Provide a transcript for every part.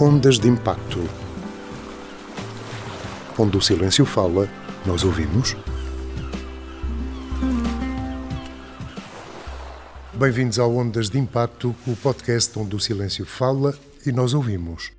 Ondas de Impacto. Onde o silêncio fala, nós ouvimos. Bem-vindos ao Ondas de Impacto, o podcast onde o silêncio fala e nós ouvimos.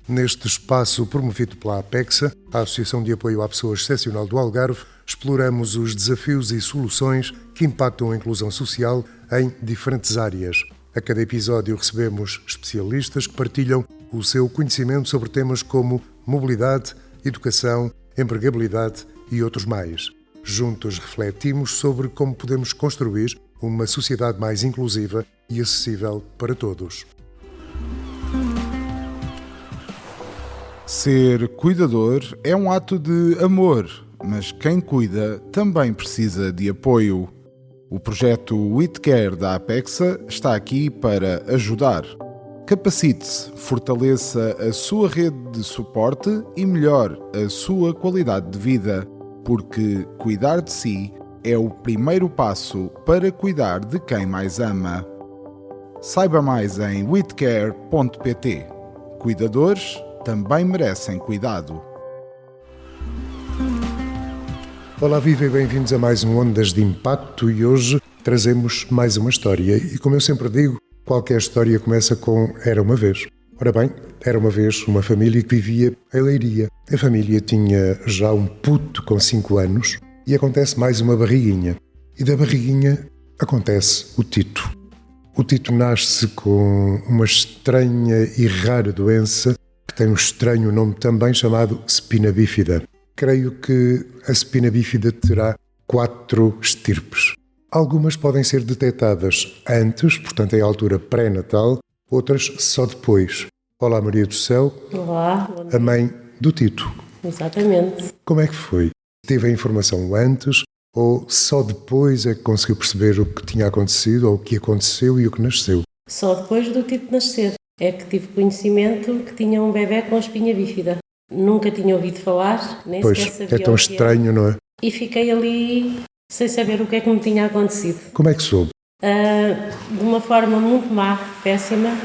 Neste espaço promovido pela APEXA, a Associação de Apoio à Pessoa Excepcional do Algarve, exploramos os desafios e soluções que impactam a inclusão social em diferentes áreas. A cada episódio recebemos especialistas que partilham o seu conhecimento sobre temas como mobilidade, educação, empregabilidade e outros mais. Juntos refletimos sobre como podemos construir uma sociedade mais inclusiva e acessível para todos. Ser cuidador é um ato de amor, mas quem cuida também precisa de apoio. O projeto WeCare da APEXA está aqui para ajudar. Capacite-se, fortaleça a sua rede de suporte e melhore a sua qualidade de vida, porque cuidar de si é o primeiro passo para cuidar de quem mais ama. Saiba mais em wecare.pt. Cuidadores também merecem cuidado. Olá, viva e bem-vindos a mais um Ondas de Impacto e hoje trazemos mais uma história. E como eu sempre digo, qualquer história começa com Era uma vez. Ora bem, era uma vez uma família que vivia em Leiria. A família tinha já um puto com 5 anos e acontece mais uma barriguinha. E da barriguinha acontece o Tito. O Tito nasce com uma estranha e rara doença que tem um estranho nome também chamado spina bífida. Creio que a spina bífida terá 4 estirpes. Algumas podem ser detectadas antes, portanto em altura pré-natal, outras só depois. Olá, Maria do Céu. Olá. A mãe do Tito. Exatamente. Como é que foi? Teve a informação antes ou só depois é que conseguiu perceber o que tinha acontecido ou o que aconteceu e o que nasceu? Só depois do Tito nascer é que tive conhecimento que tinha um bebê com espinha bífida. Nunca tinha ouvido falar, nem sequer sabia. Pois, é tão estranho, não é? E fiquei ali sem saber o que é que me tinha acontecido. Como é que soube? De uma forma muito má, péssima.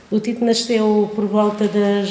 O Tito nasceu por volta das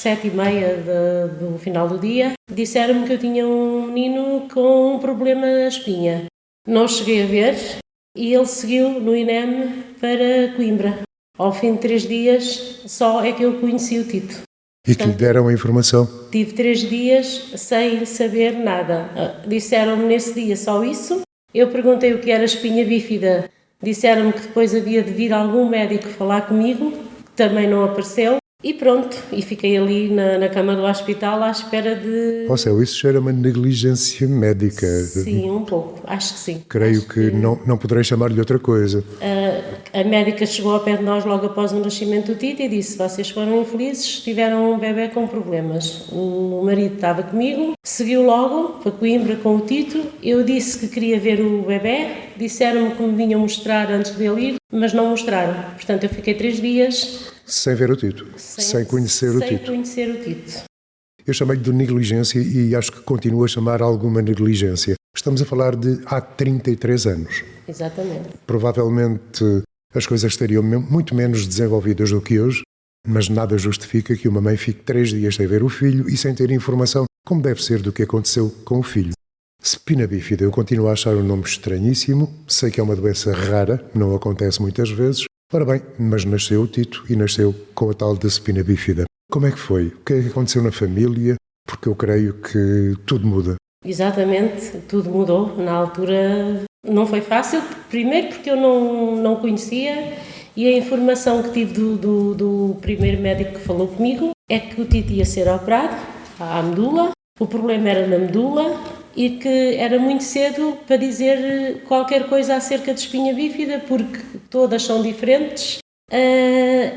7h30 do final do dia. Disseram-me que eu tinha um menino com um problema na espinha. Não cheguei a ver e ele seguiu no INEM para Coimbra. Ao fim de 3 dias, só é que eu conheci o Tito. E que lhe deram a informação? Tive 3 dias sem saber nada. Disseram-me nesse dia só isso. Eu perguntei o que era espinha bífida. Disseram-me que depois havia de vir algum médico falar comigo, que também não apareceu. E pronto, e fiquei ali na cama do hospital à espera de... Ó céu, isso já era uma negligência médica. Sim, um pouco, acho que sim. Creio que não poderei chamar-lhe outra coisa. A médica chegou ao pé de nós logo após o nascimento do Tito e disse: vocês foram infelizes, tiveram um bebê com problemas. O marido estava comigo, seguiu logo para Coimbra com o Tito. Eu disse que queria ver o bebê, disseram-me que me vinham mostrar antes dele ir, mas não mostraram. Portanto, eu fiquei 3 dias... Sem ver o Tito, sem conhecer o Tito. Sem conhecer o Tito. Eu chamei-lhe de negligência e acho que continuo a chamar alguma negligência. Estamos a falar de há 33 anos. Exatamente. Provavelmente as coisas estariam muito menos desenvolvidas do que hoje, mas nada justifica que uma mãe fique 3 dias sem ver o filho e sem ter informação como deve ser do que aconteceu com o filho. Spina bífida, eu continuo a achar um nome estranhíssimo, sei que é uma doença rara, não acontece muitas vezes. Ora bem, mas nasceu o Tito e nasceu com a tal da spina bífida. Como é que foi? O que é que aconteceu na família? Porque eu creio que tudo muda. Exatamente, tudo mudou. Na altura não foi fácil, primeiro porque eu não conhecia e a informação que tive do primeiro médico que falou comigo é que o Tito ia ser operado à medula, o problema era na medula e que era muito cedo para dizer qualquer coisa acerca de espinha bífida porque todas são diferentes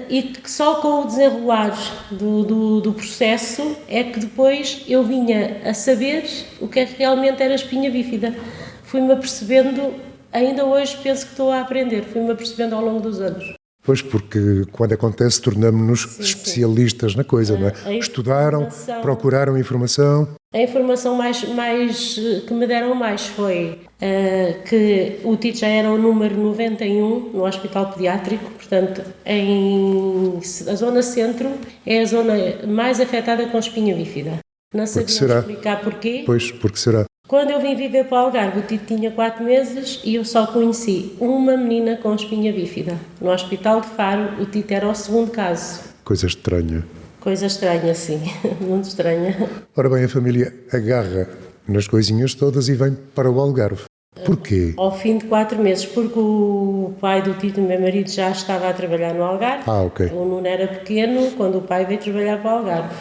e que só com o desenrolar do processo é que depois eu vinha a saber o que é que realmente era espinha bífida. Fui-me apercebendo, ainda hoje penso que estou a aprender, fui-me apercebendo ao longo dos anos. Pois, porque quando acontece tornamos-nos especialistas na coisa, não é? Estudaram, procuraram informação. A informação mais que me deram mais foi que o Tito já era o número 91 no Hospital Pediátrico, portanto, a zona centro é a zona mais afetada com espinha bífida. Não sabia explicar porquê. Pois, porque será? Quando eu vim viver para o Algarve, o Tito tinha 4 meses e eu só conheci uma menina com espinha bífida. No Hospital de Faro, o Tito era o segundo caso. Coisa estranha. Coisa estranha, sim. Muito estranha. Ora bem, a família agarra nas coisinhas todas e vem para o Algarve. Porquê? Ao fim de 4 meses, porque o pai do Tito, meu marido, já estava a trabalhar no Algarve. Ok. O Nuno era pequeno quando o pai veio trabalhar para o Algarve.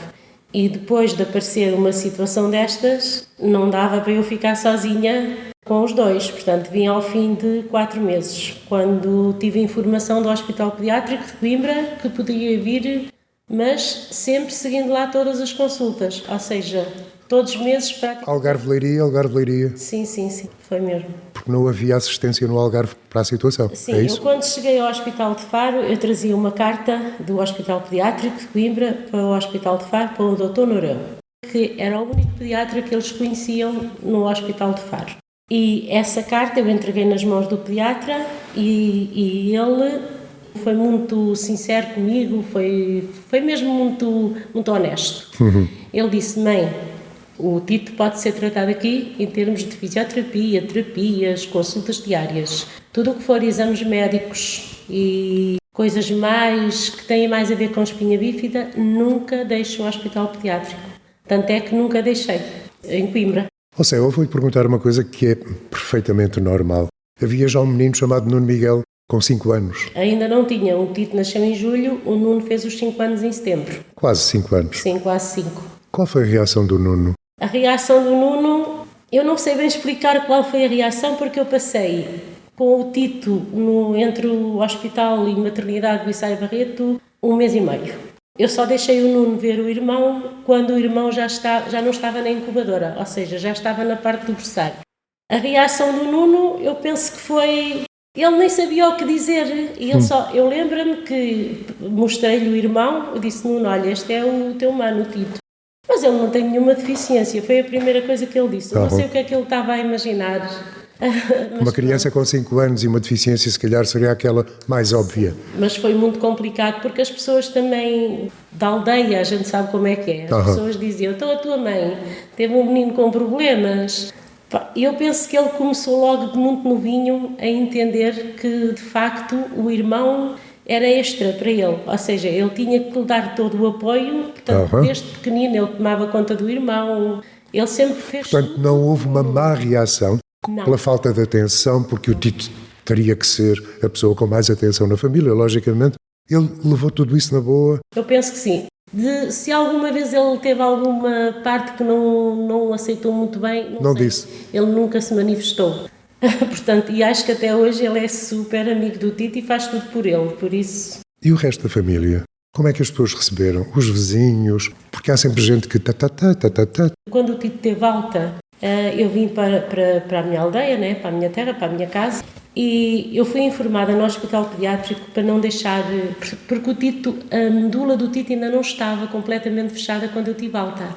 E depois de aparecer uma situação destas, não dava para eu ficar sozinha com os dois. Portanto, vim ao fim de 4 meses, quando tive informação do Hospital Pediátrico de Coimbra que podia vir, mas sempre seguindo lá todas as consultas. Ou seja, todos os meses praticamente. Algarve Leiria. Sim, foi mesmo. Porque não havia assistência no Algarve para a situação. Sim, é isso? Eu quando cheguei ao Hospital de Faro, eu trazia uma carta do Hospital Pediátrico de Coimbra para o Hospital de Faro, para o Dr. Nourão, que era o único pediatra que eles conheciam no Hospital de Faro. E essa carta eu entreguei nas mãos do pediatra e ele foi muito sincero comigo, foi mesmo muito honesto. Ele disse: mãe, o Tito pode ser tratado aqui em termos de fisioterapia, terapias, consultas diárias. Tudo o que for exames médicos e coisas mais que têm mais a ver com espinha bífida, nunca deixo o hospital pediátrico. Tanto é que nunca deixei, em Coimbra. Ou seja, eu vou-lhe perguntar uma coisa que é perfeitamente normal. Havia já um menino chamado Nuno Miguel com 5 anos. Ainda não tinha. O Tito nasceu em julho, o Nuno fez os 5 anos em setembro. Quase 5 anos. Sim, quase 5. Qual foi a reação do Nuno? A reação do Nuno, eu não sei bem explicar qual foi a reação, porque eu passei com o Tito entre o hospital e maternidade do Issaia Barreto 1 mês e meio. Eu só deixei o Nuno ver o irmão quando o irmão já não estava na incubadora, ou seja, já estava na parte do berçário. A reação do Nuno, eu penso que foi... Ele nem sabia o que dizer, e eu lembro-me que mostrei-lhe o irmão, eu disse: Nuno, olha, este é o teu mano, o Tito. Mas ele não tem nenhuma deficiência, foi a primeira coisa que ele disse. Eu não sei o que é que ele estava a imaginar. Uma criança com 5 anos e uma deficiência, se calhar, seria aquela mais óbvia. Mas foi muito complicado, porque as pessoas também da aldeia, a gente sabe como é que é. As pessoas diziam: então a tua mãe teve um menino com problemas. Eu penso que ele começou logo de muito novinho a entender que, de facto, o irmão era extra para ele, ou seja, ele tinha que lhe dar todo o apoio, portanto, desde pequenino ele tomava conta do irmão, ele sempre fez... Portanto, não houve uma má reação pela falta de atenção, porque o Tito teria que ser a pessoa com mais atenção na família, logicamente. Ele levou tudo isso na boa? Eu penso que sim. Se alguma vez ele teve alguma parte que não aceitou muito bem, não sei. Disse. Ele nunca se manifestou. Portanto, e acho que até hoje ele é super amigo do Tito e faz tudo por ele, por isso... E o resto da família? Como é que as pessoas receberam? Os vizinhos? Porque há sempre gente que... Quando o Tito teve alta, eu vim para a minha aldeia, né, para a minha terra, para a minha casa, e eu fui informada no hospital pediátrico para não deixar... Porque a medula do Tito ainda não estava completamente fechada quando eu tive alta.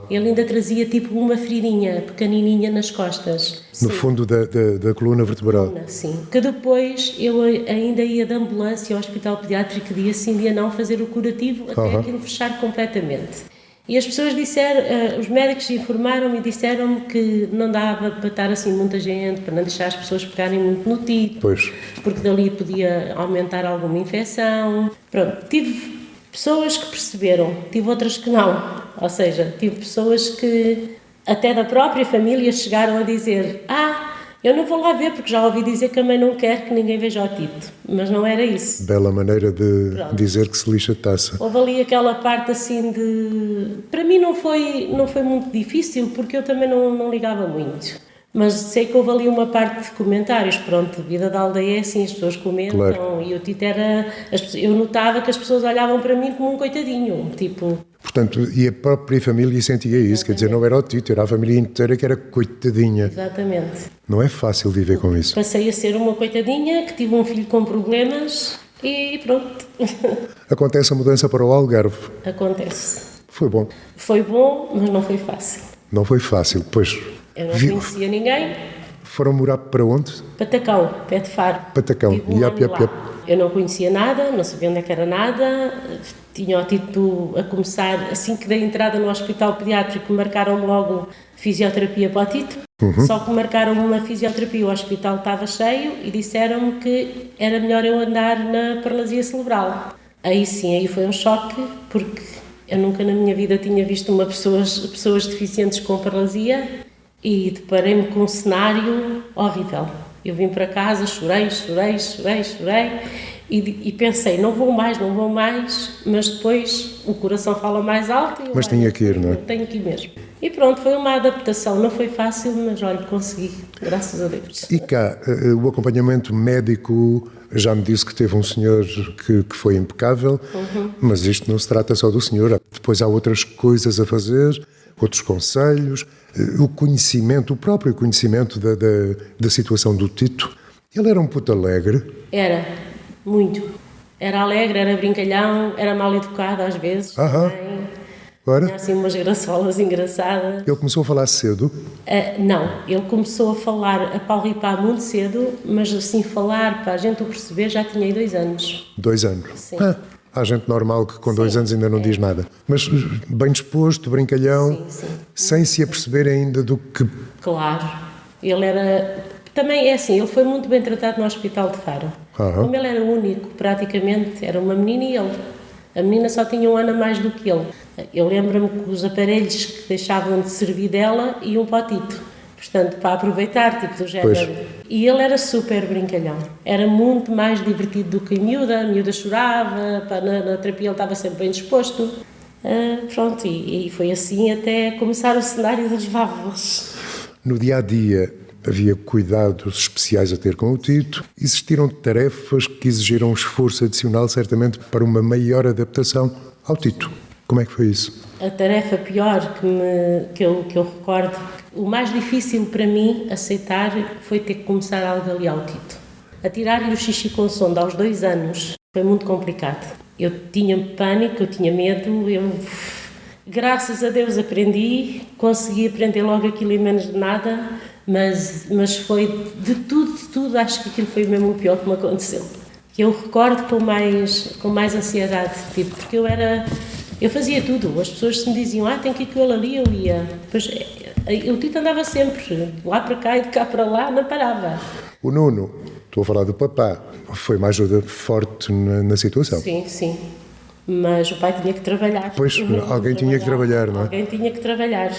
Ele ainda trazia tipo uma feririnha pequenininha nas costas. No fundo da coluna vertebral. Sim. Que depois eu ainda ia de ambulância ao hospital pediátrico dia sim, dia não, fazer o curativo até aquilo fechar completamente. E as pessoas disseram, os médicos informaram-me e disseram-me que não dava para estar assim muita gente, para não deixar as pessoas pegarem muito no Tito, porque dali podia aumentar alguma infecção. Pronto, tive pessoas que perceberam, tive outras que não. Ou seja, tive pessoas que até da própria família chegaram a dizer: eu não vou lá ver porque já ouvi dizer que a mãe não quer que ninguém veja o Tito. Mas não era isso. Bela maneira de dizer que se lixa de taça. Houve ali aquela parte assim de... Para mim não foi muito difícil, porque eu também não ligava muito. Mas sei que houve ali uma parte de comentários. Pronto, a vida da aldeia é assim, as pessoas comentam. Claro. E o Tito era... Eu notava que as pessoas olhavam para mim como um coitadinho, tipo... Portanto, e a própria família sentia isso. Exatamente. Quer dizer, não era o Tito, era a família inteira que era coitadinha. Exatamente. Não é fácil viver com isso. Passei a ser uma coitadinha, que tive um filho com problemas, e pronto. Acontece a mudança para o Algarve. Acontece. Foi bom. Foi bom, mas não foi fácil. Não foi fácil, pois. Eu não conhecia ninguém. Foram morar para onde? Patacão, pé de Faro. Patacão. Tive um ano lá. Eu não conhecia nada, não sabia onde é que era nada. Tinha o título a começar, assim que dei entrada no hospital pediátrico, marcaram-me logo fisioterapia para o Tito. Só que marcaram-me uma fisioterapia, o hospital estava cheio e disseram-me que era melhor eu andar na paralisia cerebral. Aí sim, aí foi um choque, porque eu nunca na minha vida tinha visto pessoas deficientes com paralisia e deparei-me com um cenário horrível. Eu vim para casa, chorei e pensei, não vou mais, mas depois o coração fala mais alto. Mas tinha que ir, não é? Tenho que ir mesmo. E pronto, foi uma adaptação, não foi fácil, mas olha, consegui, graças a Deus. E cá, o acompanhamento médico, já me disse que teve um senhor que foi impecável, mas isto não se trata só do senhor, depois há outras coisas a fazer, outros conselhos, o conhecimento, o próprio conhecimento da situação do Tito. Ele era um puto alegre. Era, muito. Era alegre, era brincalhão, era mal educado às vezes. Ora? Tinha assim umas graçolas engraçadas. Ele começou a falar cedo? Não, ele começou a falar, a palripar muito cedo, mas assim falar, para a gente o perceber, já tinha aí 2 anos. 2 anos? Sim. Há gente normal que com 2 anos ainda não diz nada. Mas bem disposto, brincalhão, sem se aperceber ainda do que... Claro. Ele era... Também é assim, ele foi muito bem tratado no Hospital de Faro. Como ele era único, praticamente, era uma menina e ele. A menina só tinha 1 ano a mais do que ele. Eu lembro-me que os aparelhos que deixavam de servir dela iam para o Tito. Portanto, para aproveitar, tipo do género. Pois. E ele era super brincalhão. Era muito mais divertido do que a miúda chorava, na terapia ele estava sempre bem disposto. Pronto, e foi assim até começar o cenário das válvulas. No dia-a-dia havia cuidados especiais a ter com o Tito. Existiram tarefas que exigiram um esforço adicional, certamente, para uma maior adaptação ao Tito. Como é que foi isso? A tarefa pior que eu recordo, o mais difícil para mim aceitar foi ter que começar a algaliar o Tito. A tirar-lhe o xixi com sonda aos 2 anos foi muito complicado. Eu tinha pânico, eu tinha medo, graças a Deus aprendi, consegui aprender logo aquilo em menos de nada, mas foi de tudo, acho que aquilo foi mesmo o pior que me aconteceu. Que eu recordo com mais ansiedade, tipo, porque eu fazia tudo, as pessoas se me diziam, tem que ir com ele ali, eu ia. Depois, o Tito andava sempre, lá para cá e de cá para lá, não parava. O Nuno, estou a falar do papá, foi uma ajuda forte na situação. Sim. Mas o pai tinha que trabalhar. Pois, alguém tinha que trabalhar, não é? Alguém tinha que trabalhar,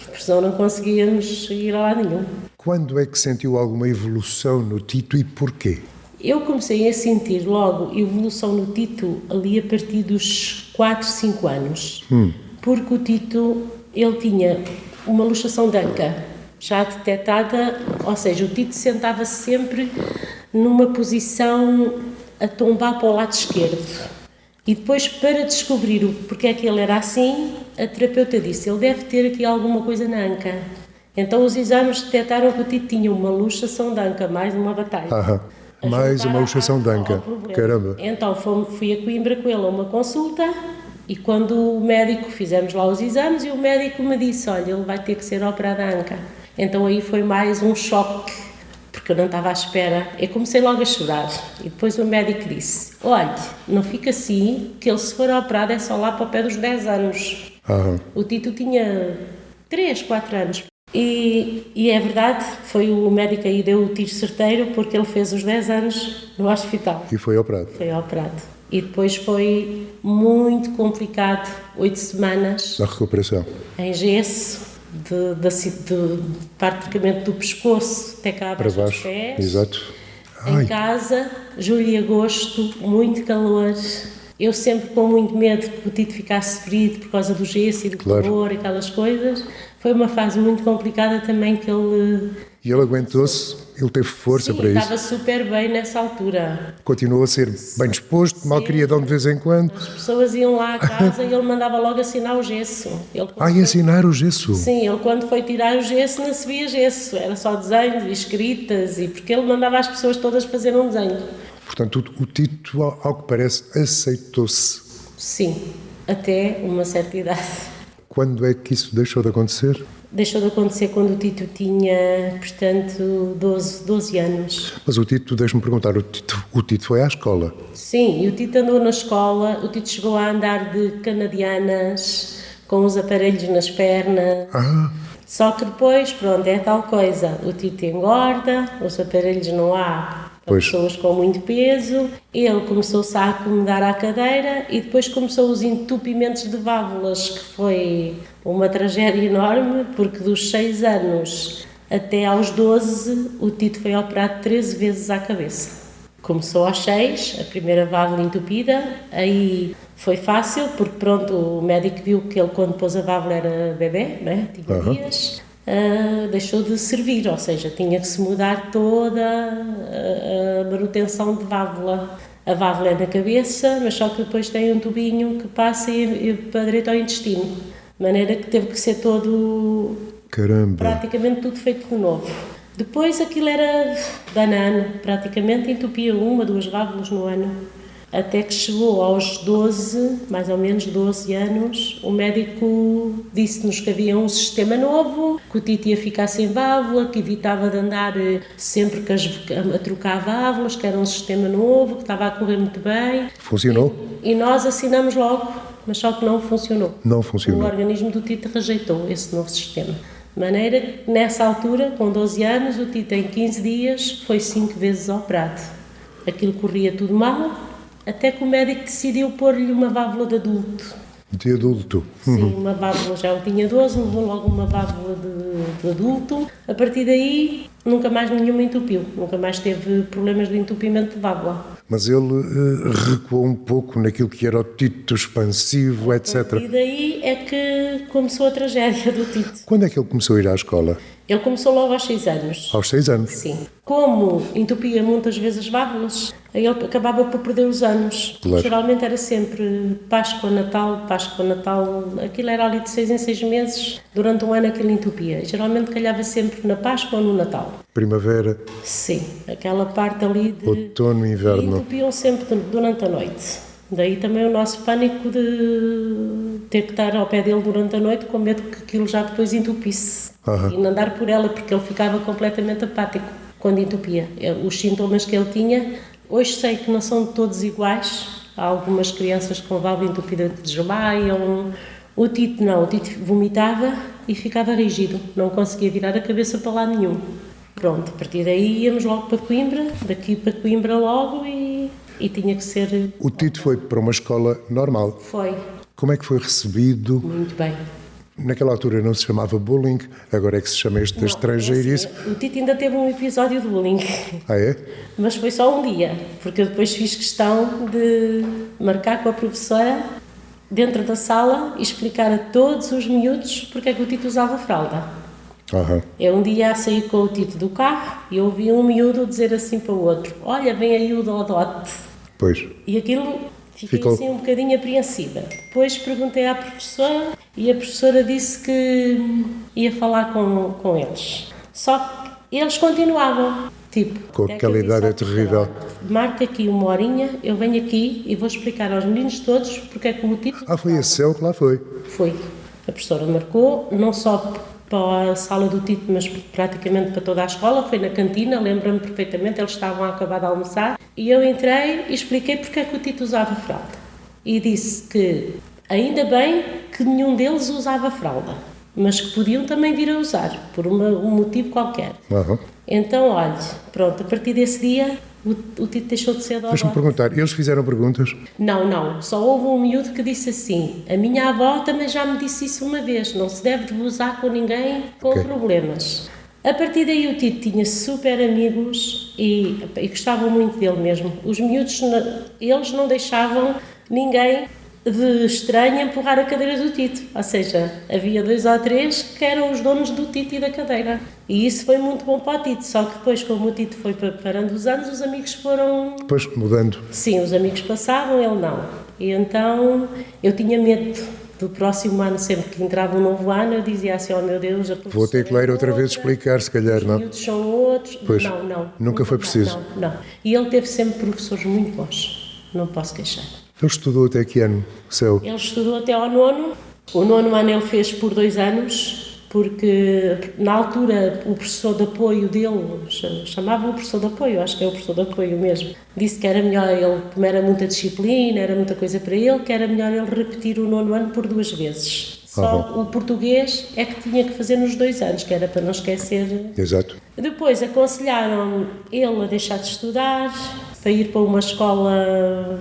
porque senão não conseguíamos ir a lado nenhum. Quando é que sentiu alguma evolução no Tito e porquê? Eu comecei a sentir logo evolução no Tito ali a partir dos 4, 5 anos. Porque o Tito, ele tinha uma luxação de anca já detectada, ou seja, o Tito sentava sempre numa posição a tombar para o lado esquerdo. E depois, para descobrir porque é que ele era assim, a terapeuta disse, ele deve ter aqui alguma coisa na anca. Então os exames detectaram que o Tito tinha uma luxação de anca, mais uma batalha. Mais uma luxação de anca. Caramba. Então fui a Coimbra com ele a uma consulta e quando o médico, fizemos lá os exames e o médico me disse, olha, ele vai ter que ser operado a anca. Então aí foi mais um choque, porque eu não estava à espera. Eu comecei logo a chorar e depois o médico disse, olha, não fica assim, que ele se for operado é só lá para o pé dos 10 anos. O Tito tinha 3, 4 anos. E é verdade, foi o médico aí deu o tiro certeiro porque ele fez os 10 anos no hospital. E foi operado. Foi operado. E depois foi muito complicado, 8 semanas. A recuperação. Em gesso, praticamente do pescoço até cá para abaixo baixo. Dos pés. Exato. Em casa, julho e agosto, muito calor. Eu sempre com muito medo que o Tito ficasse ferido por causa do gesso e do calor e aquelas coisas. Foi uma fase muito complicada também que ele... E ele aguentou-se, ele teve força para isso. Estava super bem nessa altura. Continuou a ser bem disposto, mal criadão de vez em quando. As pessoas iam lá à casa e ele mandava logo assinar o gesso. Assinar o gesso? Sim, ele quando foi tirar o gesso não se via gesso, era só desenhos e escritas, e porque ele mandava as pessoas todas fazer um desenho. Portanto, o Tito, ao que parece, aceitou-se. Sim, até uma certa idade. Quando é que isso deixou de acontecer? Deixou de acontecer quando o Tito tinha, portanto, 12 anos. Mas o Tito, deixa-me perguntar, o Tito foi à escola? Sim, e o Tito andou na escola, o Tito chegou a andar de canadianas, com os aparelhos nas pernas. Só que depois, pronto, é tal coisa, o Tito engorda, os aparelhos não há para pessoas com muito peso, ele começou-se a acomodar à cadeira e depois começou os entupimentos de válvulas, que foi uma tragédia enorme, porque dos 6 anos até aos 12, o Tito foi operado 13 vezes à cabeça. Começou aos 6, a primeira válvula entupida, aí foi fácil, porque pronto, o médico viu que ele quando pôs a válvula era bebê, né? Tinha dias, deixou de servir, ou seja, tinha que se mudar toda a manutenção de válvula. A válvula é na cabeça, mas só que depois tem um tubinho que passa e para direito ao intestino, de maneira que teve que ser todo, praticamente tudo feito de novo. Depois aquilo era banano, praticamente entupia 1, 2 válvulas no ano. Até que chegou aos 12, mais ou menos 12 anos, o médico disse-nos que havia um sistema novo, que o Tito ia ficar sem válvula, que evitava de andar sempre a trocar válvulas, que era um sistema novo, que estava a correr muito bem. Funcionou? E nós assinamos logo, mas só que não funcionou. Não funcionou. O organismo do Tito rejeitou esse novo sistema. De maneira que, nessa altura, com 12 anos, o Tito em 15 dias foi 5 vezes operado. Aquilo corria tudo mal, até que o médico decidiu pôr-lhe uma válvula de adulto. De adulto? Sim, uma válvula, já ele tinha 12, levou logo uma válvula de adulto. A partir daí, nunca mais nenhuma entupiu, nunca mais teve problemas de entupimento de válvula. Mas ele recuou um pouco naquilo que era o Tito expansivo, etc. A partir daí é que começou a tragédia do Tito. Quando é que ele começou a ir à escola? Ele começou logo aos 6 anos. Aos 6 anos? Sim. Como entupia muitas vezes as válvulas, aí ele acabava por perder os anos. Claro. Geralmente era sempre Páscoa, Natal, aquilo era ali de 6 em 6 meses, durante um ano aquilo entupia. Geralmente calhava sempre na Páscoa ou no Natal. Primavera? Sim, aquela parte ali de... Outono, inverno. E entupiam sempre durante a noite. Daí também o nosso pânico de ter que estar ao pé dele durante a noite com medo que aquilo já depois entupisse. E não andar por ela, porque ele ficava completamente apático quando entupia. Os sintomas que ele tinha, hoje sei que não são todos iguais. Há algumas crianças com válvula entupida que desmaiam. O Tito não, o Tito vomitava e ficava rígido, não conseguia virar a cabeça para lado nenhum. Pronto, a partir daí íamos logo para Coimbra, daqui para Coimbra logo e tinha que ser... O Tito foi para uma escola normal? Foi. Como é que foi recebido? Muito bem. Naquela altura não se chamava bullying, agora é que se chama este estrangeirice. O Tito ainda teve um episódio de bullying. Ah, é? Mas foi só um dia, porque eu depois fiz questão de marcar com a professora dentro da sala e explicar a todos os miúdos porque é que o Tito usava fralda. Eu um dia saí com o Tito do carro e ouvi um miúdo dizer assim para o outro: olha, vem aí o Dodote. Pois. E aquilo, fiquei assim um bocadinho apreensiva. Depois perguntei à professora e a professora disse que ia falar com eles. Só que eles continuavam. Tipo, com aquela idade é terrível. Marca aqui uma horinha, eu venho aqui e vou explicar aos meninos todos porque é que o Tito... foi esse céu que lá foi? Foi. A professora marcou, não só para a sala do Tito, mas praticamente para toda a escola, foi na cantina, lembro-me perfeitamente, eles estavam a acabar de almoçar, e eu entrei e expliquei porque é que o Tito usava fralda. E disse que ainda bem que nenhum deles usava fralda, mas que podiam também vir a usar, por um motivo qualquer. Então, olha, pronto, a partir desse dia, o Tito deixou de ser Dodote. Deixa-me perguntar, eles fizeram perguntas? Não, só houve um miúdo que disse assim: a minha avó também já me disse isso uma vez, não se deve gozar com ninguém com problemas. A partir daí o Tito tinha super amigos e gostavam muito dele mesmo. Os miúdos, eles não deixavam ninguém de estranho empurrar a cadeira do Tito, ou seja, havia 2 ou 3 que eram os donos do Tito e da cadeira, e isso foi muito bom para o Tito, só que depois, como o Tito foi parando os anos, os amigos foram... Depois mudando. Sim, os amigos passavam, ele não, e então eu tinha medo do próximo ano, sempre que entrava um novo ano, eu dizia assim, oh meu Deus, a Vou ter que ler outra vez explicar, se calhar, não? Os miúdos são outros. Pois, Não. Nunca foi preciso. Não. E ele teve sempre professores muito bons, não posso queixar. Ele estudou até que ano, Céu? Ele estudou até ao 9º. O 9º ano ele fez por 2 anos, porque na altura o professor de apoio dele, chamava-o professor de apoio, acho que é o professor de apoio mesmo, disse que era melhor ele, como era muita disciplina, era muita coisa para ele, que era melhor ele repetir o 9º ano por 2 vezes. Só o português é que tinha que fazer nos 2 anos, que era para não esquecer. Exato. Depois aconselharam ele a deixar de estudar, para ir para uma escola,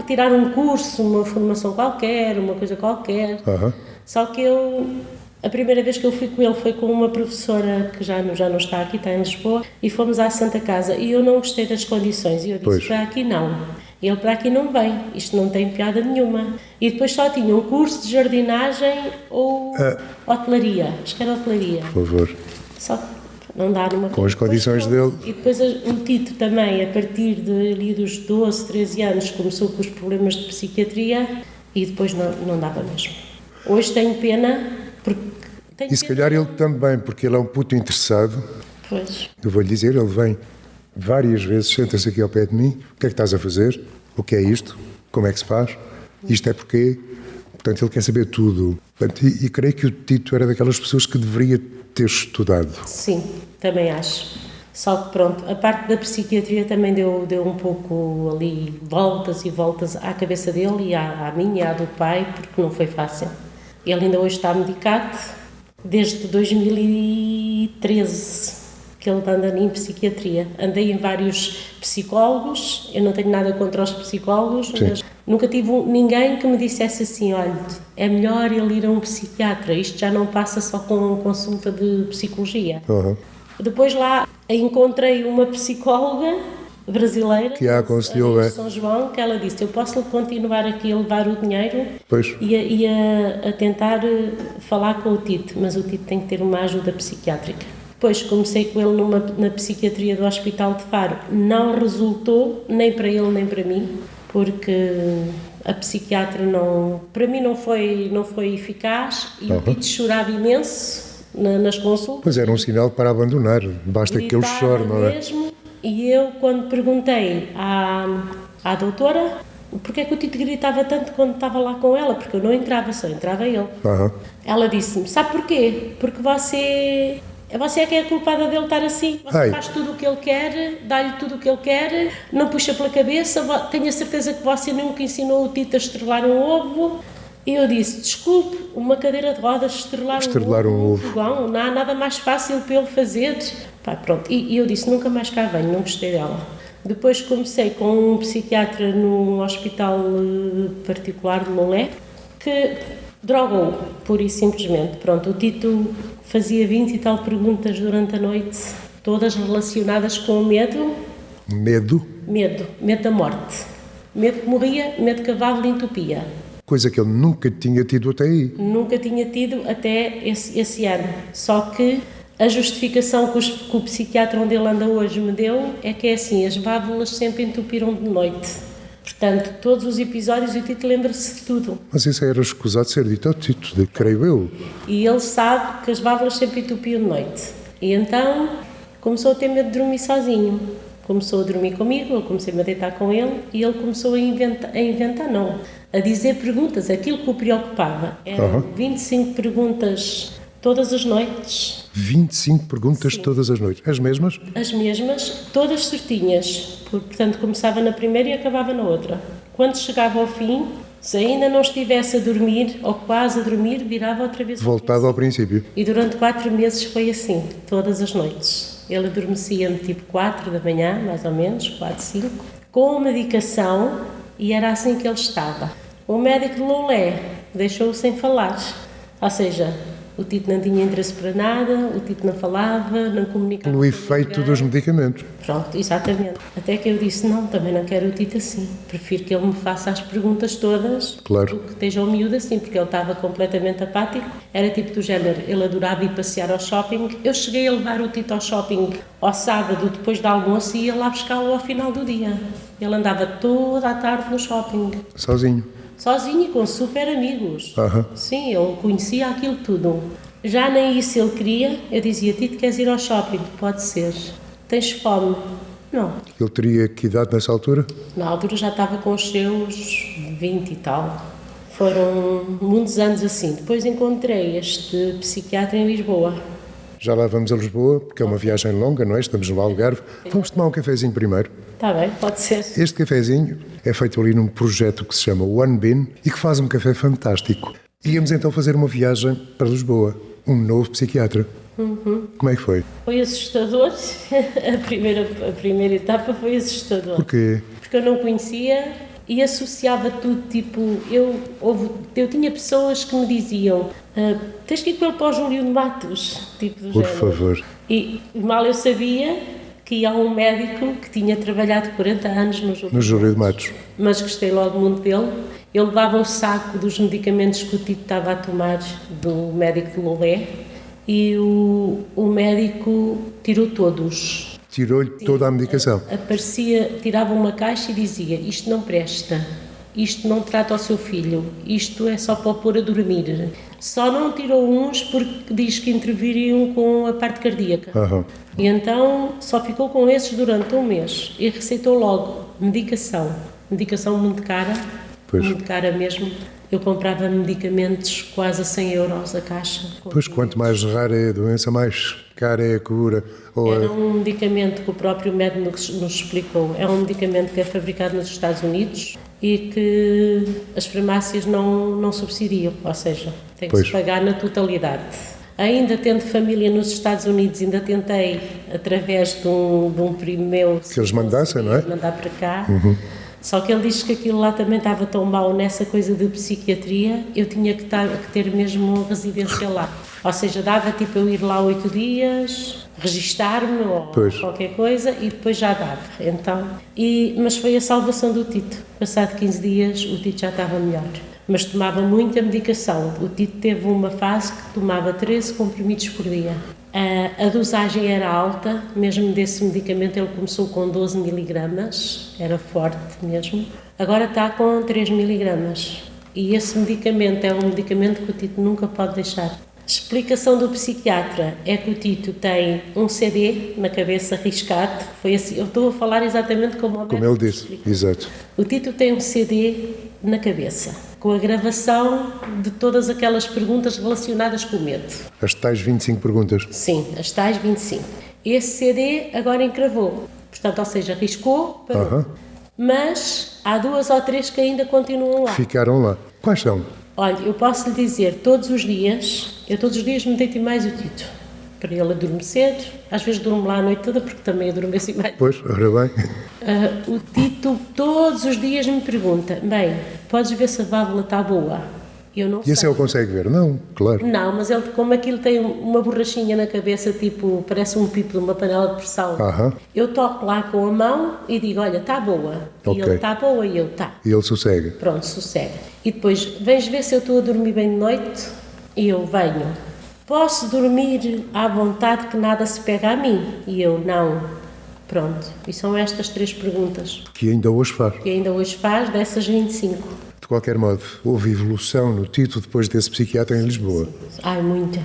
tirar um curso, uma formação qualquer, uma coisa qualquer. Só que a primeira vez que eu fui com ele foi com uma professora que já não está aqui, está em Lisboa, e fomos à Santa Casa, e eu não gostei das condições, e eu disse, para aqui não. Ele para aqui não vem, isto não tem piada nenhuma. E depois só tinha um curso de jardinagem ou hotelaria, acho que era hotelaria. Por favor. Só que não dá numa... Com as condições dele. E depois o Tito também, a partir ali dos 12, 13 anos, começou com os problemas de psiquiatria e depois não dava mesmo. Hoje tenho pena, porque... E se calhar ele também, porque ele é um puto interessado. Pois. Eu vou-lhe dizer, ele vem várias vezes, senta-se aqui ao pé de mim, o que é que estás a fazer? O que é isto? Como é que se faz? Isto é porquê? Portanto, ele quer saber tudo. Portanto, e creio que o Tito era daquelas pessoas que deveria ter estudado. Sim, também acho. Só que pronto, a parte da psiquiatria também deu um pouco ali voltas e voltas à cabeça dele e à minha e à do pai, porque não foi fácil. Ele ainda hoje está medicado, desde 2013 que ele anda em psiquiatria. Andei em vários psicólogos, eu não tenho nada contra os psicólogos, mas nunca tive ninguém que me dissesse assim, olha, é melhor ele ir a um psiquiatra, isto já não passa só com consulta de psicologia. Depois lá encontrei uma psicóloga brasileira, que a aconselhou, a São João, que ela disse, eu posso continuar aqui a levar o dinheiro e a tentar falar com o Tito, mas o Tito tem que ter uma ajuda psiquiátrica. Depois comecei com ele na psiquiatria do Hospital de Faro, não resultou, nem para ele nem para mim, porque a psiquiatra para mim não foi eficaz e o Tito chorava imenso nas consultas. Pois era um sinal para abandonar, basta que ele chore, não é? Mesmo, e eu quando perguntei à doutora porque é que o Tito gritava tanto quando estava lá com ela, porque eu não entrava, só entrava ele. Ela disse-me, sabe porquê? Porque você é que é a culpada dele estar assim, você faz tudo o que ele quer, dá-lhe tudo o que ele quer, não puxa pela cabeça, tenho a certeza que você nunca ensinou o Tito a estrelar um ovo. E eu disse, desculpe, uma cadeira de rodas estrelar um ovo, fogão, não há nada mais fácil para ele fazer. Pronto. E eu disse, nunca mais cá venho, não gostei dela. Depois comecei com um psiquiatra num hospital particular de Lolé, que drogou, pura e simplesmente. Pronto, o Tito fazia 20 e tal perguntas durante a noite, todas relacionadas com o medo. Medo? Medo da morte. Medo que morria, medo que a válvula entupia. Coisa que ele nunca tinha tido até aí. Nunca tinha tido até esse ano. Só que a justificação que o psiquiatra onde ele anda hoje me deu é que é assim, as válvulas sempre entupiram de noite. Portanto, todos os episódios o Tito lembra-se de tudo. Mas isso era escusado de ser dito ao Tito, creio eu. E ele sabe que as válvulas sempre entupiam de noite. E então começou a ter medo de dormir sozinho. Começou a dormir comigo, eu comecei-me a deitar com ele e ele começou a dizer perguntas, aquilo que o preocupava. Eram 25 perguntas todas as noites. 25 perguntas todas as noites? As mesmas? As mesmas, todas certinhas. Portanto, começava na primeira e acabava na outra. Quando chegava ao fim, se ainda não estivesse a dormir, ou quase a dormir, virava outra vez. Voltado ao princípio. E durante 4 meses foi assim, todas as noites. Ele adormecia-me tipo 4 da manhã, mais ou menos, 4, 5, com medicação, e era assim que ele estava. O médico de Lolé deixou-o sem falar, ou seja, o Tito não tinha interesse para nada, o Tito não falava, não comunicava. Pelo efeito dos medicamentos. Pronto, exatamente. Até que eu disse, não, também não quero o Tito assim. Prefiro que ele me faça as perguntas todas, claro, do que esteja o miúdo assim, porque ele estava completamente apático. Era tipo do género, ele adorava ir passear ao shopping. Eu cheguei a levar o Tito ao shopping ao sábado, depois do almoço, e ia lá buscá-lo ao final do dia. Ele andava toda a tarde no shopping. Sozinho? sozinho e com super amigos. Sim, ele conhecia aquilo tudo. Já nem isso ele queria. Eu dizia, Tito, queres ir ao shopping? Pode ser. Tens fome? Não. Ele teria que idade nessa altura? Na altura já estava com os seus 20 e tal. Foram muitos anos assim. Depois encontrei este psiquiatra em Lisboa. Já lá vamos a Lisboa, porque é uma viagem longa, não é? Estamos no Algarve. Vamos tomar um cafezinho primeiro. Está bem, pode ser. Este cafezinho é feito ali num projeto que se chama One Bean e que faz um café fantástico. Íamos então fazer uma viagem para Lisboa. Um novo psiquiatra. Como é que foi? Foi assustador. A primeira etapa foi assustador. Porquê? Porque eu não conhecia e associava tudo, tipo, eu tinha pessoas que me diziam, tens que ir com ele para o Júlio de Matos, tipo do Por género. favor. E mal eu sabia que ia a um médico que tinha trabalhado 40 anos no Júlio de Matos. Mas gostei logo muito dele. Ele levava o saco dos medicamentos que o Tito estava a tomar do médico de Lolé e o médico tirou todos. Tirou-lhe toda a medicação. Tirava uma caixa e dizia, isto não presta, isto não trata o seu filho, isto é só para o pôr a dormir. Só não tirou uns porque diz que interviriam com a parte cardíaca. E então só ficou com esses durante um mês e receitou logo medicação muito cara, muito cara mesmo. Eu comprava medicamentos quase a 100 euros a caixa. Pois, quanto mais rara é a doença, mais cara é a cura. Era um medicamento que o próprio médico nos explicou. É um medicamento que é fabricado nos Estados Unidos e que as farmácias não subsidiam, ou seja, tem que se pagar na totalidade. Ainda tendo família nos Estados Unidos, ainda tentei, através de um primo meu, que eles mandassem, não é? Mandar para cá. Só que ele diz que aquilo lá também estava tão mal nessa coisa de psiquiatria, eu tinha que ter mesmo residência lá. Ou seja, dava tipo eu ir lá 8 dias, registar-me ou qualquer coisa e depois já dava. Então, mas foi a salvação do Tito. Passado 15 dias o Tito já estava melhor. Mas tomava muita medicação. O Tito teve uma fase que tomava 13 comprimidos por dia. A dosagem era alta, mesmo desse medicamento ele começou com 12 miligramas, era forte mesmo. Agora está com 3 miligramas. E esse medicamento é um medicamento que o Tito nunca pode deixar. Explicação do psiquiatra é que o Tito tem um CD na cabeça riscado. Foi assim, eu estou a falar exatamente como ele disse, exato. O Tito tem um CD na cabeça, com a gravação de todas aquelas perguntas relacionadas com o medo. As tais 25 perguntas. Sim, as tais 25. Esse CD agora encravou. Portanto, ou seja, riscou, parou. Mas há 2 ou 3 que ainda continuam lá. Ficaram lá. Quais são? Olha, eu posso lhe dizer, todos os dias me deito mais o Tito, para ele adormecer. Às vezes durmo lá a noite toda, porque também adormeço mais. Pois, ora bem. O Tito todos os dias me pergunta, bem, podes ver se a válvula está boa? Eu não sei. E assim ele consegue ver? Não, claro. Não, mas ele, como aquilo tem uma borrachinha na cabeça, tipo, parece um pipo de uma panela de pressão. Eu toco lá com a mão e digo, olha, está boa. E ele, está boa, e eu, está. E ele sossega. Pronto, sossega. E depois, vens ver se eu estou a dormir bem de noite? E eu, venho. Posso dormir à vontade que nada se pega a mim? E eu, não. Pronto. E são estas 3 perguntas. Que ainda hoje faz. Que ainda hoje faz, dessas 25. De qualquer modo, houve evolução no Tito depois desse psiquiatra em Lisboa. Sim. Ai, muita.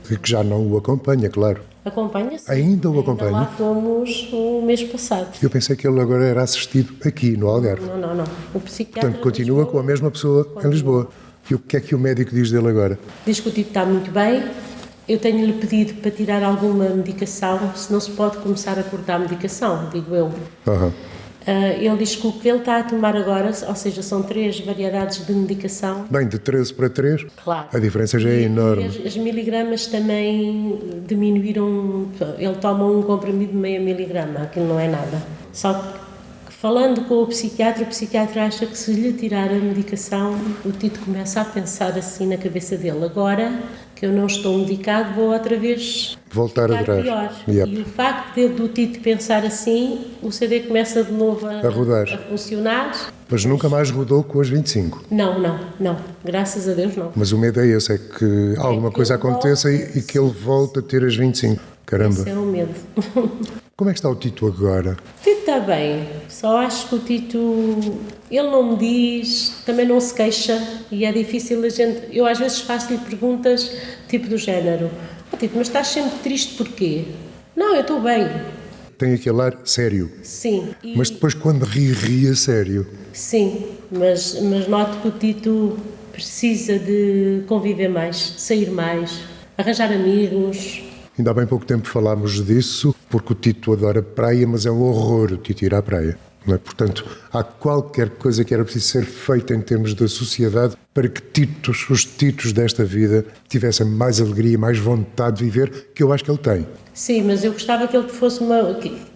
Que já não o acompanha, claro. Acompanha-se. Ainda o acompanha? Lá fomos o mês passado. Eu pensei que ele agora era assistido aqui, no Algarve. Não. O psiquiatra... Portanto, continua com a mesma pessoa em Lisboa. E o que é que o médico diz dele agora? Diz que o Tito está muito bem. Eu tenho-lhe pedido para tirar alguma medicação, se não se pode começar a cortar a medicação, digo eu. Ele diz que o que ele está a tomar agora, ou seja, são 3 variedades de medicação. Bem, de 13 para 3, claro. A diferença já é enorme. As miligramas também diminuíram. Ele toma um comprimido de meio miligrama, aquilo não é nada. Só que falando com o psiquiatra acha que se lhe tirar a medicação, o Tito começa a pensar assim na cabeça dele. Agora que eu não estou medicado, vou outra vez voltar atrás. Pior. E o facto do Tito pensar assim, o CD começa de novo a rodar, a funcionar. Mas nunca mais rodou com as 25? Não. Graças a Deus não. Mas o medo é esse, é que alguma coisa aconteça e que ele volte a ter as 25. Caramba. Esse é o medo. Como é que está o Tito agora? O Tito está bem, só acho que o Tito, ele não me diz, também não se queixa e é difícil a gente, eu às vezes faço-lhe perguntas tipo do género, Tito, mas estás sempre triste porquê? Não, eu estou bem. Tem aquele ar sério. Sim. Mas depois quando ri a sério. Sim, mas noto que o Tito precisa de conviver mais, sair mais, arranjar amigos. Ainda há bem pouco tempo falámos disso, porque o Tito adora praia, mas é um horror o Tito ir à praia. Não é? Portanto, há qualquer coisa que era preciso ser feita em termos da sociedade para que os Titos desta vida tivessem mais alegria e mais vontade de viver, que eu acho que ele tem. Sim, mas eu gostava que ele fosse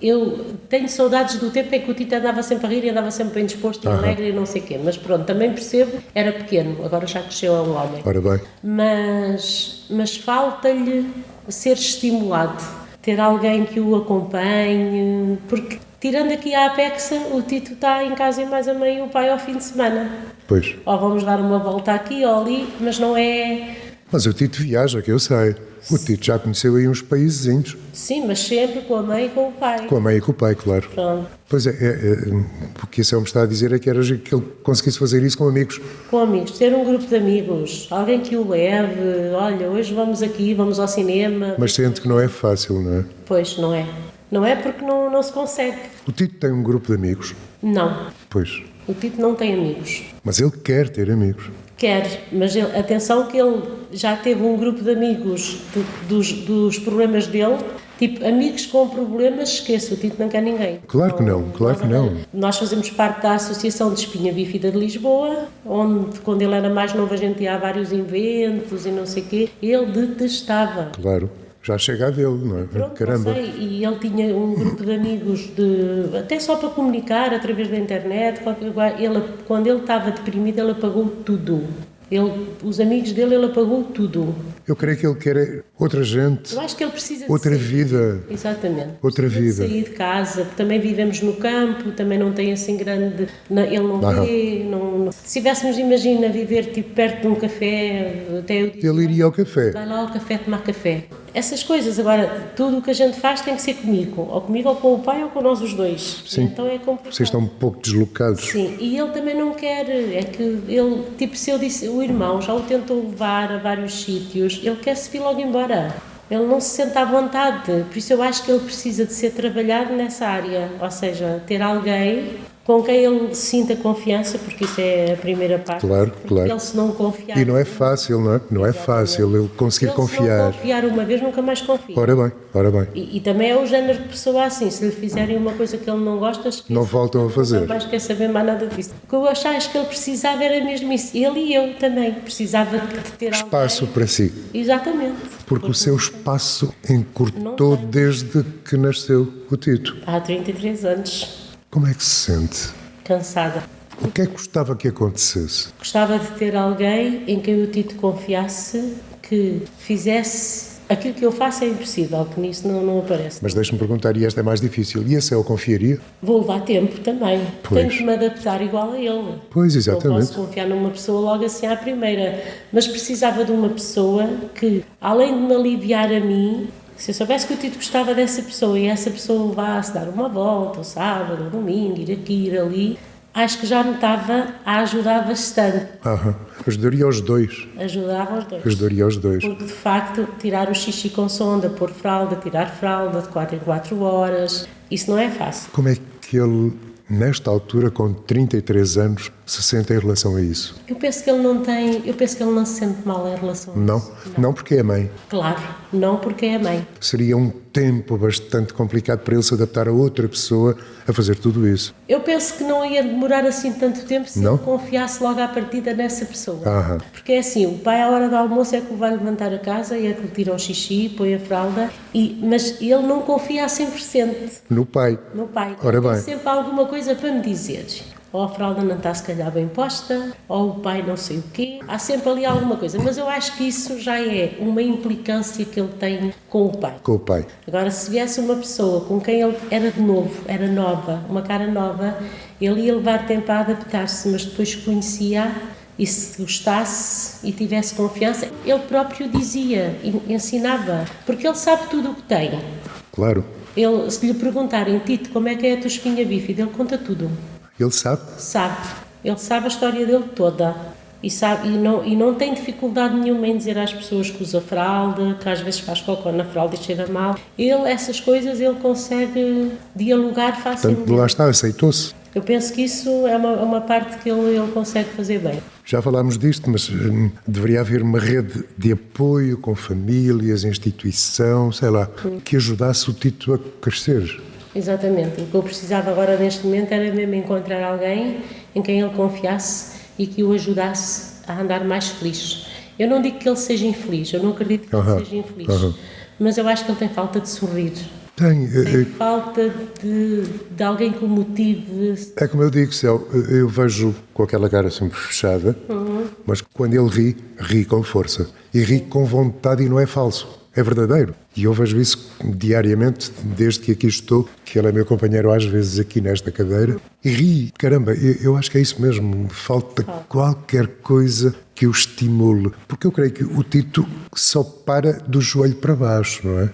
eu tenho saudades do tempo em que o Tito andava sempre a rir e andava sempre bem disposto e alegre e não sei o quê. Mas pronto, também percebo, era pequeno, agora já cresceu, é um homem. Ora bem. Mas falta-lhe ser estimulado, ter alguém que o acompanhe, porque tirando aqui a Apexa, o Tito está em casa e mais a mãe e o pai ao fim de semana. Pois. Ou vamos dar uma volta aqui ou ali, mas não é... Mas o Tito viaja, que eu sei. O Tito já conheceu aí uns paísezinhos. Sim, mas sempre com a mãe e com o pai. Com a mãe e com o pai, claro. Pronto. Pois o que esse homem está a dizer é que era que ele conseguisse fazer isso com amigos. Com amigos, ter um grupo de amigos, alguém que o leve, olha, hoje vamos aqui, vamos ao cinema. Mas sente que não é fácil, não é? Pois, não é. Não é porque não se consegue. O Tito tem um grupo de amigos. Não. Pois. O Tito não tem amigos. Mas ele quer ter amigos. Quer, mas atenção que ele já teve um grupo de amigos dos problemas dele, tipo, amigos com problemas, esqueça, o Tito não quer ninguém. Claro que não, claro que não. Nós fazemos parte da Associação de Espinha Bífida de Lisboa, onde, quando ele era mais novo, a gente ia a vários eventos e não sei o quê, ele detestava. Claro. Já chega a dele, não é? Pronto, Caramba. Não sei, e ele tinha um grupo de amigos até só para comunicar através da internet. Quando ele estava deprimido, ele apagou tudo. Os amigos dele, ele apagou tudo. Eu creio que ele quer outra gente. Eu acho que ele precisa de outra sair. vida. Exatamente. Outra Precisa vida. de sair de casa, porque também vivemos no campo, também não tem assim grande... Ele não vê... Não, se tivéssemos, imagina, viver tipo perto de um café, até eu disse, Ele iria ao café. vai lá ao café tomar café. Essas coisas, agora, tudo o que a gente faz tem que ser comigo, ou com o pai ou com nós os dois. Sim. Então é complicado. Vocês estão um pouco deslocados. Sim, e ele também não quer, é que ele, tipo, se eu disse, o irmão já o tentou levar a vários sítios, ele quer-se vir logo embora. Ele não se sente à vontade, por isso eu acho que ele precisa de ser trabalhado nessa área, ou seja, ter alguém com quem ele sinta confiança, porque isso é a primeira parte. Claro, claro. Ele se não confiar... E não é fácil, não é? Não é fácil ele conseguir confiar. Se não confiar uma vez, nunca mais confia. Ora bem, ora bem. E também é o género de pessoa assim, se lhe fizerem uma coisa que ele não gosta, esquece, Não voltam a fazer. nunca mais quer saber mais nada disso. O que eu acho que ele precisava era mesmo isso. Ele e eu também. Precisava de ter Espaço alguém. para si. Exatamente. Porque o seu espaço encurtou desde que nasceu o Tito. Há 33 anos. Como é que se sente? Cansada. O que é que gostava que acontecesse? Gostava de ter alguém em quem o Tito confiasse, que fizesse aquilo que eu faço é impossível, que nisso não aparece. Mas deixe-me perguntar, e esta é mais difícil, e esse é o confiaria? Vou levar tempo também. Pois. Tenho que me adaptar igual a ele. Pois, Não exatamente. posso confiar numa pessoa logo assim à primeira. Mas precisava de uma pessoa que, além de me aliviar a mim, se eu soubesse que o Tito gostava dessa pessoa e essa pessoa levasse dar uma volta, ou sábado, ou domingo, ir aqui, ir ali, acho que já me estava a ajudar bastante. Ajudaria aos dois. Ajudava os dois. Ajudaria aos dois. Porque, de facto, tirar o xixi com sonda, pôr fralda, tirar fralda de 4 em 4 horas, isso não é fácil. Como é que ele, nesta altura, com 33 anos, se sente em relação a isso? Eu penso que ele não se sente mal em relação a Não? isso. Não porque é mãe. Claro, não porque é mãe. Seria um tempo bastante complicado para ele se adaptar a outra pessoa a fazer tudo isso. Eu penso que não ia demorar assim tanto tempo se Não? ele confiasse logo à partida nessa pessoa. Aham. Porque é assim, o pai à hora do almoço é que o vai levantar a casa e é que lhe tira o xixi, põe a fralda, mas ele não confia a 100% No pai. no pai. Ora bem. Tem sempre alguma coisa para me dizer. Ou a fralda não está se calhar bem posta, ou o pai não sei o quê. Há sempre ali alguma coisa. Mas eu acho que isso já é uma implicância que ele tem com o pai. Com o pai. Agora, se viesse uma pessoa com quem ele era de novo, era nova, uma cara nova, ele ia levar tempo a adaptar-se, mas depois conhecia e se gostasse e tivesse confiança, ele próprio dizia, ensinava, porque ele sabe tudo o que tem. Claro. Ele, se lhe perguntarem, Tito, como é que é a tua espinha bífida, ele conta tudo. Ele sabe? Sabe. Ele sabe a história dele toda. E, sabe, e não tem dificuldade nenhuma em dizer às pessoas que usa fralda, que às vezes faz cocô na fralda e cheira mal. Ele, essas coisas, ele consegue dialogar facilmente. Portanto, lá está, aceitou-se. Eu penso que isso é uma parte que ele consegue fazer bem. Já falámos disto, mas deveria haver uma rede de apoio com famílias, instituição, sei lá, que ajudasse o Tito a crescer. Exatamente. O que eu precisava agora neste momento era mesmo encontrar alguém em quem ele confiasse e que o ajudasse a andar mais feliz. Eu não digo que ele seja infeliz, eu não acredito que ele seja infeliz, mas eu acho que ele tem falta de sorrir. Tem falta de alguém que o motive. É como eu digo, Céu, eu vejo com aquela cara sempre fechada, mas quando ele ri com força. E ri com vontade e não é falso, é verdadeiro. E eu vejo isso diariamente, desde que aqui estou, que ele é meu companheiro às vezes aqui nesta cadeira. E ri, caramba, eu acho que é isso mesmo, falta qualquer coisa que o estimule. Porque eu creio que o Tito só para do joelho para baixo, não é?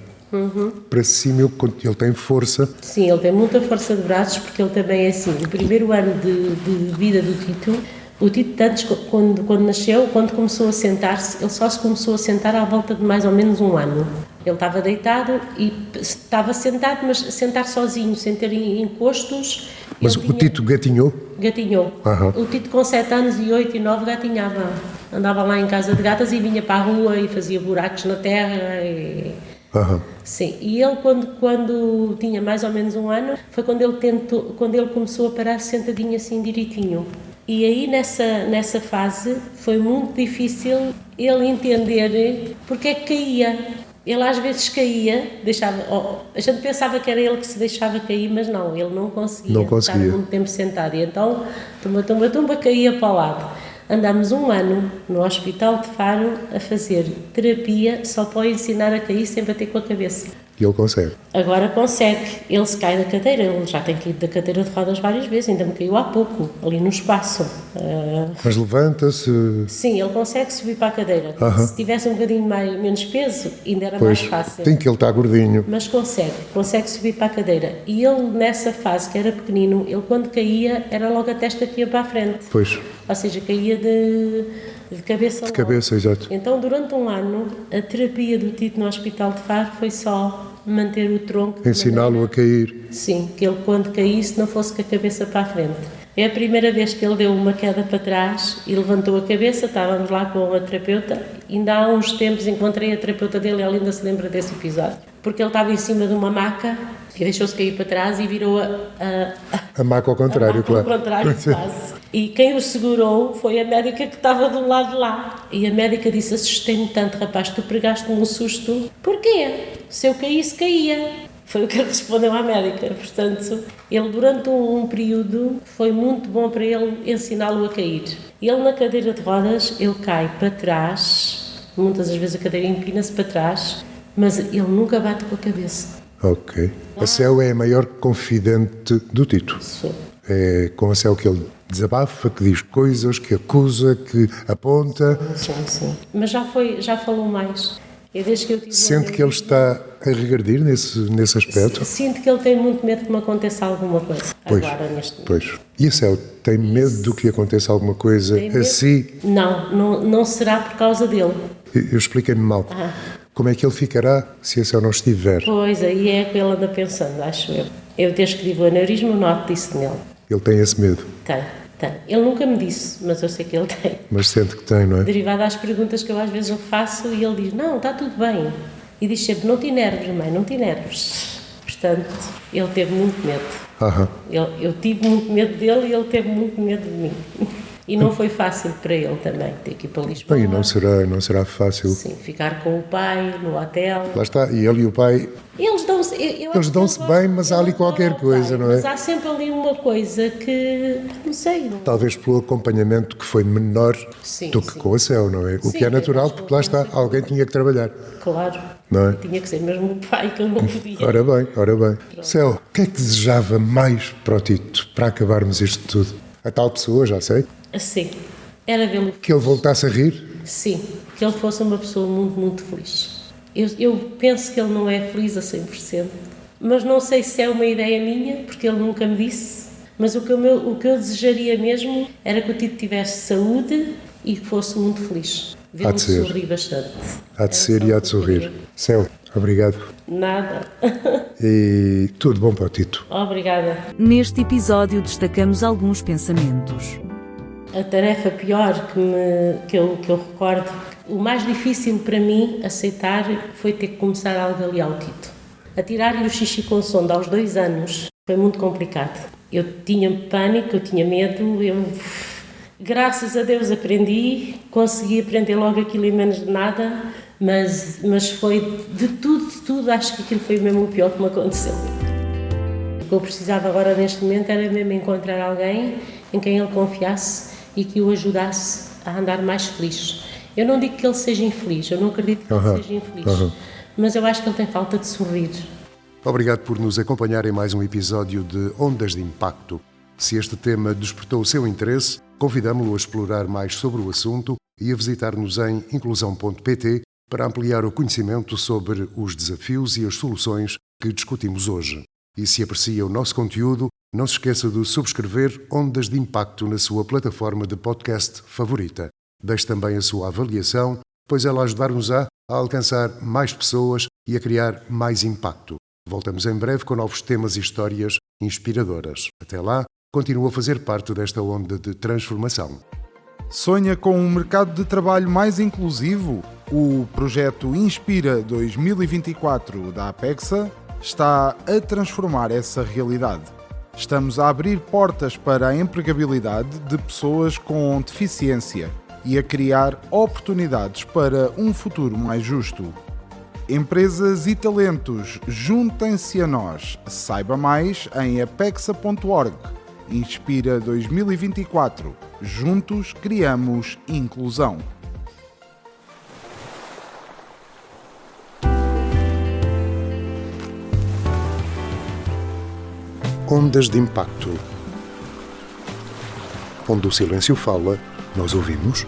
Para cima ele tem força. Sim, ele tem muita força de braços, porque ele também é assim. O primeiro ano de vida do Tito, o Tito antes, quando nasceu, quando começou a sentar-se, ele só se começou a sentar à volta de mais ou menos um ano. Ele estava deitado e estava sentado, mas sentar sozinho, sem ter encostos. Mas o Tito gatinhou? Gatinhou. O Tito com 7 anos e 8 e 9 gatinhava. Andava lá em casa de gatas e vinha para a rua e fazia buracos na terra e... Sim, e ele quando tinha mais ou menos um ano, foi quando ele começou a parar sentadinho assim direitinho. E aí nessa fase foi muito difícil ele entender porque é que caía. Ele às vezes caía, a gente pensava que era ele que se deixava cair, mas não, ele não conseguia. Estar muito tempo sentado. E então, tumba, caía para o lado. Andámos um ano no Hospital de Faro a fazer terapia só para o ensinar a cair sem bater com a cabeça. E ele consegue? Agora consegue. Ele se cai da cadeira, ele já tem caído da cadeira de rodas várias vezes, ainda me caiu há pouco, ali no espaço. Mas levanta-se? Sim, ele consegue subir para a cadeira. Se tivesse um bocadinho menos peso, ainda era mais fácil. Tem que ele estar gordinho. Mas consegue subir para a cadeira. E ele, nessa fase que era pequenino, ele quando caía, era logo a testa que ia para a frente. Pois. Ou seja, caía de cabeça. De cabeça, exato. Então, durante um ano, a terapia do Tito no Hospital de Faro foi só manter o tronco. Ensiná-lo a cair. Sim, que ele quando caísse não fosse com a cabeça para a frente. É a primeira vez que ele deu uma queda para trás e levantou a cabeça, estávamos lá com a terapeuta. Ainda há uns tempos encontrei a terapeuta dele, ela ainda se lembra desse episódio. Porque ele estava em cima de uma maca e deixou-se cair para trás e virou a maca ao contrário, claro. Ao contrário, quase. E quem o segurou foi a médica que estava do lado de lá. E a médica disse, assustei-me tanto, rapaz, tu pregaste-me um susto. Porquê? Se eu caísse, caía. Foi o que ele respondeu à médica. Portanto, ele durante um período foi muito bom para ele ensiná-lo a cair. Ele na cadeira de rodas, ele cai para trás, muitas das vezes a cadeira empina-se para trás, mas ele nunca bate com a cabeça. Ok. A Céu é a maior confidente do Tito. Sou. É com a Céu que ele desabafa, que diz coisas, que acusa, que aponta. Sim. Mas já falou mais. Desde que eu tive Sente que ele está a regredir nesse aspecto? Sinto que ele tem muito medo que me aconteça alguma coisa. Pois, agora, neste momento. Pois. E a Céu tem medo do que aconteça alguma coisa a si? Não será por causa dele. Eu expliquei-me mal. Como é que ele ficará se a Céu não estiver? Pois, aí é que ele anda pensando, acho eu. Eu desde que tive o aneurisma, noto isso nele. Ele tem esse medo? Tem. Ele nunca me disse, mas eu sei que ele tem. Mas sente que tem, não é? Derivado às perguntas que eu às vezes lhe faço e ele diz, não, está tudo bem. E diz sempre, não te enerves, mãe, não te enerves. Portanto, ele teve muito medo. Eu tive muito medo dele e ele teve muito medo de mim. E não foi fácil para ele também, ter que ir para Lisboa. Bem, não será fácil. Sim, ficar com o pai no hotel. Lá está, e ele e o pai... Eles dão-se bem, mas há ali qualquer coisa, não é? Mas há sempre ali uma coisa que, não sei... Talvez pelo acompanhamento que foi menor do que com a Céu, não é? O que é natural, porque lá está, alguém tinha que trabalhar. Claro, não é? Tinha que ser mesmo o pai, que eu não podia. Ora bem. Céu, o que é que desejava mais para o Tito, para acabarmos isto tudo? A tal pessoa, já sei. Sim, era vê-lo feliz. Que ele voltasse a rir? Sim, que ele fosse uma pessoa muito, muito feliz. Eu penso que ele não é feliz a 100%, mas não sei se é uma ideia minha, porque ele nunca me disse, mas o que eu desejaria mesmo era que o Tito tivesse saúde e que fosse muito feliz. Vê-lo sorrir bastante. Há de ser e há de sorrir. Céu, obrigado. Nada. E tudo bom para o Tito. Obrigada. Neste episódio destacamos alguns pensamentos. A tarefa pior que eu recordo, o mais difícil para mim aceitar foi ter que começar algo ali ao Tito. A tirar-lhe o xixi com sonda aos 2 anos foi muito complicado. Eu tinha pânico, eu tinha medo, graças a Deus aprendi, consegui aprender logo aquilo em menos de nada, mas foi de tudo, acho que aquilo foi mesmo o pior que me aconteceu. O que eu precisava agora neste momento era mesmo encontrar alguém em quem ele confiasse e que o ajudasse a andar mais feliz. Eu não digo que ele seja infeliz, eu não acredito que ele seja infeliz, mas eu acho que ele tem falta de sorrir. Obrigado por nos acompanhar em mais um episódio de Ondas de Impacto. Se este tema despertou o seu interesse, convidamo-lo a explorar mais sobre o assunto e a visitar-nos em inclusão.pt para ampliar o conhecimento sobre os desafios e as soluções que discutimos hoje. E se aprecia o nosso conteúdo, não se esqueça de subscrever Ondas de Impacto na sua plataforma de podcast favorita. Deixe também a sua avaliação, pois ela ajudar-nos-á a alcançar mais pessoas e a criar mais impacto. Voltamos em breve com novos temas e histórias inspiradoras. Até lá, continua a fazer parte desta onda de transformação. Sonha com um mercado de trabalho mais inclusivo? O projeto Inspira 2024 da Apexa está a transformar essa realidade. Estamos a abrir portas para a empregabilidade de pessoas com deficiência e a criar oportunidades para um futuro mais justo. Empresas e talentos, juntem-se a nós. Saiba mais em apexa.org. Inspira 2024. Juntos criamos inclusão. Ondas de Impacto. Onde o silêncio fala, nós ouvimos.